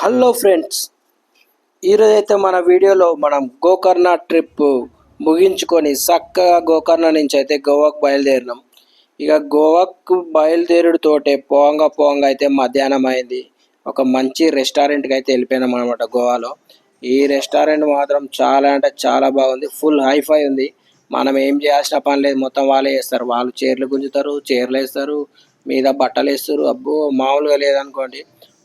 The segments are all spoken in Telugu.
హలో ఫ్రెండ్స్, ఈరోజైతే మన వీడియోలో మనం గోకర్ణ ట్రిప్ ముగించుకొని చక్కగా గోకర్ణ నుంచి అయితే గోవాకు బయలుదేరినాం. ఇక గోవాకు బయలుదేరుడుతోటే పోంగా పోంగా అయితే మధ్యాహ్నం అయింది. ఒక మంచి రెస్టారెంట్కి అయితే వెళ్ళిపోయినాం అనమాట గోవాలో. ఈ రెస్టారెంట్ మాత్రం చాలా అంటే చాలా బాగుంది. ఫుల్ హైఫై ఉంది. మనం ఏం చేయాల్సిన పని లేదు, మొత్తం వాళ్ళే చేస్తారు. వాళ్ళు చీరలు గుంజుతారు, చీరలు వేస్తారు, మీద బట్టలు వేస్తారు. అబ్బో మామూలుగా లేదనుకోండి.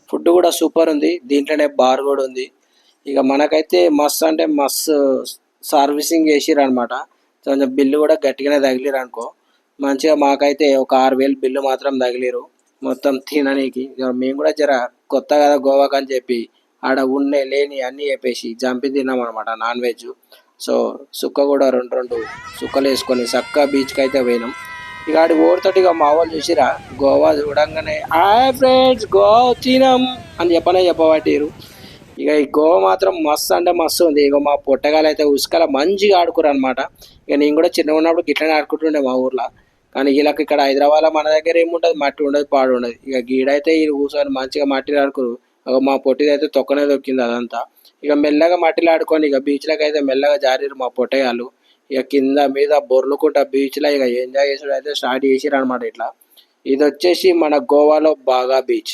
ఫుడ్ కూడా సూపర్ ఉంది. దీంట్లోనే బార్ కూడా ఉంది. ఇక మనకైతే మస్తు అంటే మస్తు సర్వీసింగ్ చేసిర్రు అనమాట. కొంచెం బిల్లు కూడా గట్టిగానే తగిలిరు అనుకో. మంచిగా మాకైతే ఒక 6,000 బిల్లు మాత్రం తగిలిరు మొత్తం తిననీకి. ఇక మేము కూడా జర కొత్త కదా గోవాకి అని చెప్పి ఆడ ఉండే లేని అన్నీ చెప్పేసి జంపి తిన్నాం అనమాట, నాన్ వెజ్. సో సుక్క కూడా రెండు రెండు సుక్కలు వేసుకొని చక్కగా బీచ్కి అయితే పోయినాం. ఇక ఆడి ఓడితోటి ఇక మా వాళ్ళు చూసిరా, గోవా చూడంగానే హాయ్ ఫ్రెండ్స్ గోవా వచ్చినాం అని చెప్పబట్టిరు. ఇక ఈ గోవా మాత్రం మస్తు అంటే మస్తు ఉంది. ఇక మా పొట్టగాలు అయితే ఉసుకల మంచిగా ఆడుకోరు అనమాట. ఇక నేను కూడా చిన్నగా ఉన్నప్పుడు గిట్లనే ఆడుకుంటుండే మా ఊర్లో. కానీ వీళ్ళకి ఇక్కడ హైదరాబాద్లో మన దగ్గర ఏముంటుంది, మట్టి ఉండదు, పాడు ఉండదు. ఇక గీడైతే వీళ్ళు కూర్చొని మంచిగా మట్టిలో ఆడుకోరు. మా పొట్టిదైతే తొక్కనే దొక్కింది అదంతా. ఇక మెల్లగా మట్టిలో ఆడుకొని ఇక బీచ్లోకి అయితే మెల్లగా జారిరు మా పొట్టగాళ్ళు. ఇక కింద మీద బొర్లుకుంటా బీచ్లో ఇక ఎంజాయ్ చేసుడు అయితే స్టార్ట్ చేసిరు అనమాట. ఇట్లా ఇది వచ్చేసి మన గోవాలో బాగా బీచ్.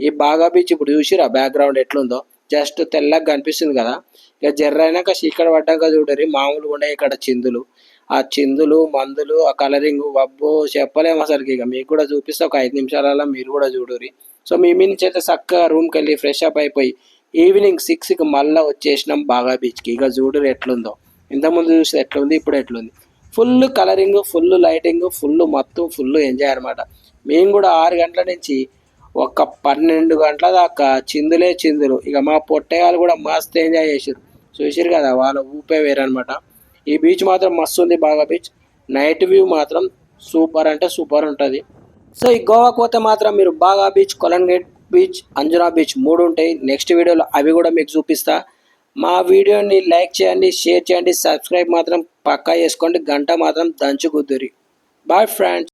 ఈ బాగా బీచ్ ఇప్పుడు చూసిరా బ్యాక్గ్రౌండ్ ఎట్లుందో, జస్ట్ తెల్లగా కనిపిస్తుంది కదా. ఇక జర్రైనాక చీకటి పడ్డాక చూడరి మామూలుగా ఉండే ఇక్కడ చిందులు. ఆ చిందులు మందులు ఆ కలరింగ్ వబ్బో చెప్పలేము అసలుకి. ఇక మీకు కూడా చూపిస్తే ఒక 5 నిమిషాలలో మీరు కూడా చూడరి. సో మీ నుంచి అయితే చక్కగా రూమ్కి వెళ్ళి ఫ్రెష్ అప్ అయిపోయి ఈవినింగ్ 6కి మళ్ళీ వచ్చేసినాం బాగా బీచ్కి. ఇక చూడరు ఎట్లుందో. ఇంతకుముందు చూస్తే ఎట్లుంది, ఇప్పుడు ఎట్లుంది. Full colouring, full lighting, full మొత్తం ఫుల్ ఎంజాయ్ అనమాట. మేము కూడా 6 గంటల నుంచి ఒక 12 గంటల దాకా చిందులే చిందులు. ఇక మా పొట్టేవాళ్ళు కూడా మస్తు ఎంజాయ్ చేసారు. చూసారు కదా, వాళ్ళ ఊపే వేరనమాట. ఈ బీచ్ మాత్రం మస్తు ఉంది బాగా బీచ్. నైట్ వ్యూ మాత్రం సూపర్ అంటే సూపర్ ఉంటుంది. సో ఈ గోవాకు పోతే మాత్రం మీరు బాగా బీచ్, కొలన్ గేట్ బీచ్, అంజనా బీచ్ 3 ఉంటాయి. నెక్స్ట్ వీడియోలో అవి కూడా మీకు చూపిస్తా. మా వీడియోని లైక్ చేయండి, షేర్ చేయండి, సబ్స్క్రైబ్ మాత్రం పక్కా చేసుకోండి, గంట మాత్రం దంచుకుద్దురి. Bye friends.